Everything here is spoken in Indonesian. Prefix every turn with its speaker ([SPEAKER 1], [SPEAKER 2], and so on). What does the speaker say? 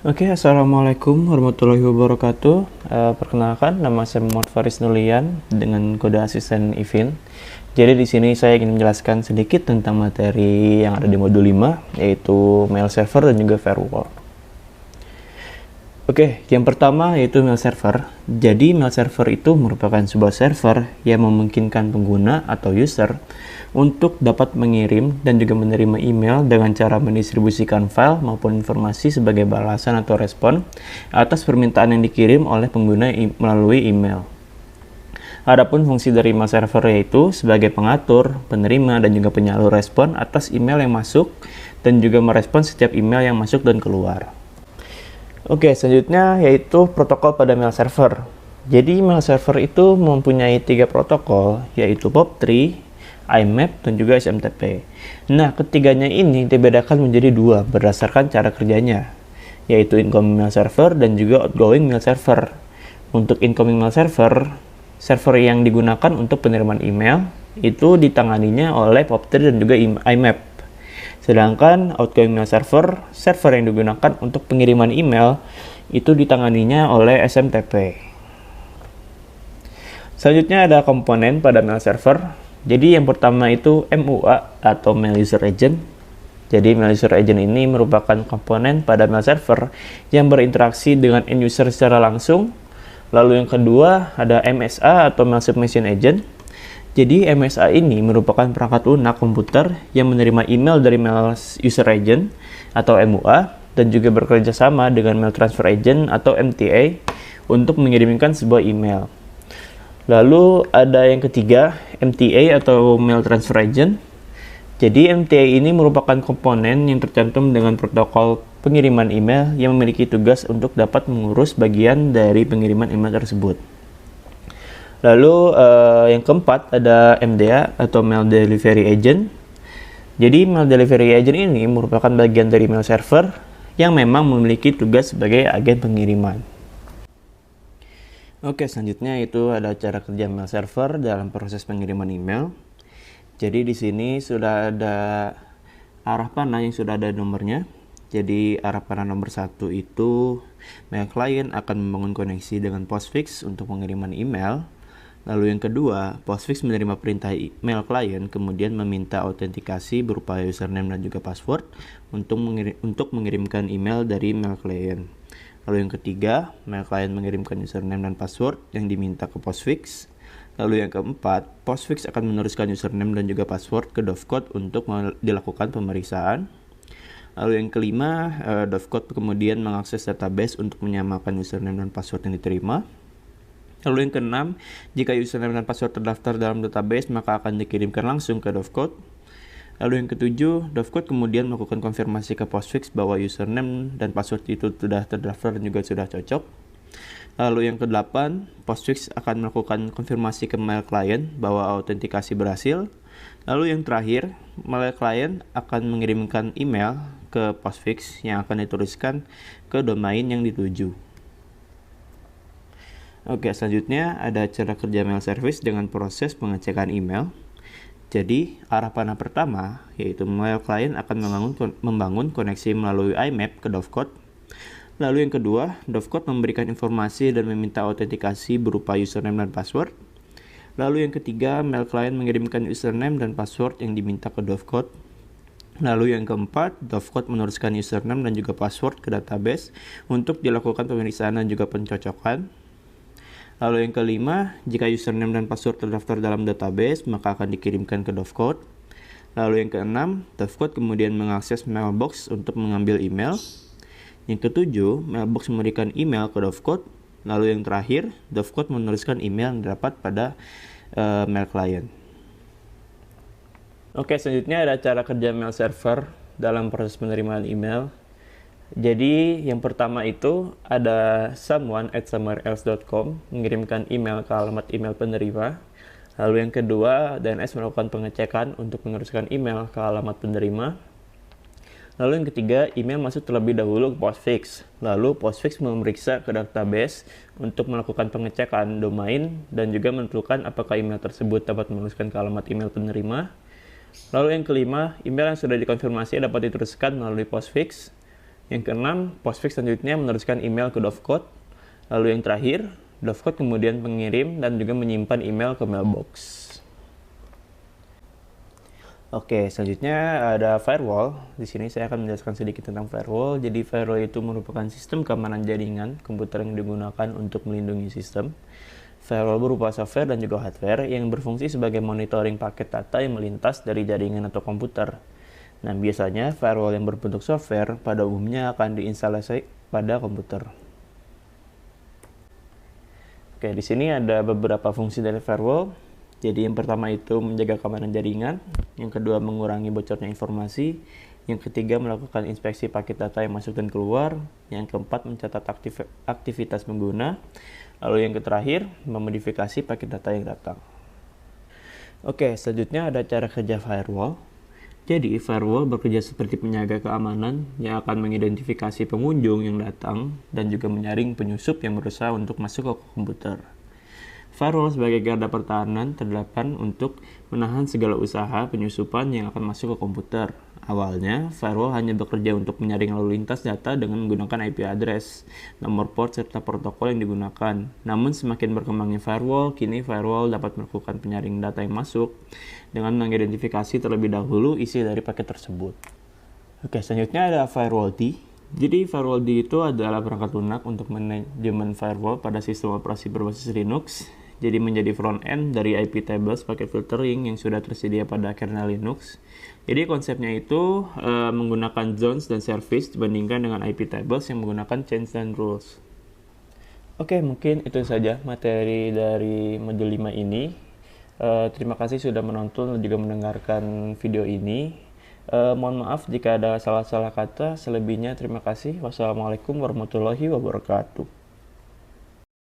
[SPEAKER 1] Oke, assalamualaikum warahmatullahi wabarakatuh. Perkenalkan, nama saya Muhammad Faris Nulian dengan kode asisten Ivin. Jadi di sini saya ingin menjelaskan sedikit tentang materi yang ada di modul 5, yaitu mail server dan juga firewall. Oke, yang pertama yaitu mail server. Jadi mail server itu merupakan sebuah server yang memungkinkan pengguna atau user untuk dapat mengirim dan juga menerima email dengan cara mendistribusikan file maupun informasi sebagai balasan atau respon atas permintaan yang dikirim oleh pengguna melalui email. Adapun fungsi dari email server yaitu sebagai pengatur, penerima, dan juga penyalur respon atas email yang masuk dan juga merespon setiap email yang masuk dan keluar. Oke, selanjutnya yaitu protokol pada mail server. Jadi mail server itu mempunyai 3 protokol, yaitu POP3, IMAP, dan juga SMTP. Nah, ketiganya ini dibedakan menjadi 2 berdasarkan cara kerjanya, yaitu incoming mail server dan juga outgoing mail server. Untuk incoming mail server, server yang digunakan untuk penerimaan email itu ditanganinya oleh POP3 dan juga IMAP. Sedangkan outgoing mail server, server yang digunakan untuk pengiriman email, itu ditanganinya oleh SMTP. Selanjutnya ada komponen pada mail server. Jadi yang pertama itu MUA atau Mail User Agent. Jadi Mail User Agent ini merupakan komponen pada mail server yang berinteraksi dengan end user secara langsung. Lalu yang kedua ada MSA atau Mail Submission Agent. Jadi MSA ini merupakan perangkat lunak komputer yang menerima email dari Mail User Agent atau MUA dan juga bekerja sama dengan Mail Transfer Agent atau MTA untuk mengirimkan sebuah email. Lalu ada yang ketiga, MTA atau Mail Transfer Agent. Jadi MTA ini merupakan komponen yang tercantum dengan protokol pengiriman email yang memiliki tugas untuk dapat mengurus bagian dari pengiriman email tersebut. Lalu yang keempat ada MDA atau Mail Delivery Agent. Jadi Mail Delivery Agent ini merupakan bagian dari mail server yang memang memiliki tugas sebagai agen pengiriman. Oke, selanjutnya itu ada cara kerja mail server dalam proses pengiriman email. Jadi di sini sudah ada arah panah yang sudah ada nomornya. Jadi arah panah nomor 1 itu mail client akan membangun koneksi dengan postfix untuk pengiriman email. Lalu yang kedua, postfix menerima perintah email client kemudian meminta autentikasi berupa username dan juga password untuk mengirimkan email dari mail client. Lalu yang ketiga, mail client mengirimkan username dan password yang diminta ke postfix. Lalu yang keempat, postfix akan meneruskan username dan juga password ke Dovecot untuk dilakukan pemeriksaan. Lalu yang kelima, Dovecot kemudian mengakses database untuk menyamakan username dan password yang diterima. Lalu yang keenam, jika username dan password terdaftar dalam database, maka akan dikirimkan langsung ke Dovecot. Lalu yang ketujuh, Dovecot kemudian melakukan konfirmasi ke postfix bahwa username dan password itu sudah terdaftar dan juga sudah cocok. Lalu yang kedelapan, postfix akan melakukan konfirmasi ke mail client bahwa autentikasi berhasil. Lalu yang terakhir, mail client akan mengirimkan email ke postfix yang akan dituliskan ke domain yang dituju. Oke, selanjutnya ada cara kerja mail service dengan proses pengecekan email. Jadi, arah panah pertama, yaitu mail client akan membangun koneksi melalui IMAP ke Dovecot. Lalu yang kedua, Dovecot memberikan informasi dan meminta autentikasi berupa username dan password. Lalu yang ketiga, mail client mengirimkan username dan password yang diminta ke Dovecot. Lalu yang keempat, Dovecot meneruskan username dan juga password ke database untuk dilakukan pemeriksaan dan juga pencocokan. Lalu yang kelima, jika username dan password terdaftar dalam database, maka akan dikirimkan ke Dovecot. Lalu yang keenam, Dovecot kemudian mengakses mailbox untuk mengambil email. Yang ketujuh, mailbox memberikan email ke Dovecot. Lalu yang terakhir, Dovecot menuliskan email yang didapat pada mail client. Oke, selanjutnya ada cara kerja mail server dalam proses penerimaan email. Jadi yang pertama itu ada someone@somewhereelse.com mengirimkan email ke alamat email penerima. Lalu yang kedua, DNS melakukan pengecekan untuk meneruskan email ke alamat penerima. Lalu yang ketiga, email masuk terlebih dahulu ke postfix. Lalu postfix memeriksa ke database untuk melakukan pengecekan domain dan juga menentukan apakah email tersebut dapat meneruskan ke alamat email penerima. Lalu yang kelima, email yang sudah dikonfirmasi dapat diteruskan melalui postfix. Yang keenam, postfix selanjutnya meneruskan email ke Dovecot. Lalu yang terakhir, Dovecot kemudian mengirim dan juga menyimpan email ke mailbox. Oke, selanjutnya ada firewall. Di sini saya akan menjelaskan sedikit tentang firewall. Jadi firewall itu merupakan sistem keamanan jaringan komputer yang digunakan untuk melindungi sistem. Firewall berupa software dan juga hardware yang berfungsi sebagai monitoring paket data yang melintas dari jaringan atau komputer. Nah, biasanya firewall yang berbentuk software pada umumnya akan diinstalasi pada komputer. Oke, di sini ada beberapa fungsi dari firewall. Jadi yang pertama itu menjaga keamanan jaringan, yang kedua mengurangi bocornya informasi, yang ketiga melakukan inspeksi paket data yang masuk dan keluar, yang keempat mencatat aktivitas pengguna, lalu yang terakhir memodifikasi paket data yang datang. Oke, selanjutnya ada cara kerja firewall. Jadi firewall bekerja seperti penjaga keamanan yang akan mengidentifikasi pengunjung yang datang dan juga menyaring penyusup yang berusaha untuk masuk ke komputer. Firewall sebagai garda pertahanan terdepan untuk menahan segala usaha penyusupan yang akan masuk ke komputer. Awalnya, firewall hanya bekerja untuk menyaring lalu lintas data dengan menggunakan IP address, nomor port, serta protokol yang digunakan. Namun semakin berkembangnya firewall, kini firewall dapat melakukan penyaring data yang masuk dengan mengidentifikasi terlebih dahulu isi dari paket tersebut. Oke, selanjutnya ada firewall D. Jadi firewall D itu adalah perangkat lunak untuk manajemen firewall pada sistem operasi berbasis Linux. Jadi menjadi front end dari IP tables pakai filtering yang sudah tersedia pada kernel Linux. Jadi konsepnya itu menggunakan zones dan service dibandingkan dengan IP tables yang menggunakan chains dan rules. Oke, mungkin itu saja materi dari modul 5 ini. Terima kasih sudah menonton dan juga mendengarkan video ini. Mohon maaf jika ada salah-salah kata. Selebihnya terima kasih. Wassalamualaikum warahmatullahi wabarakatuh.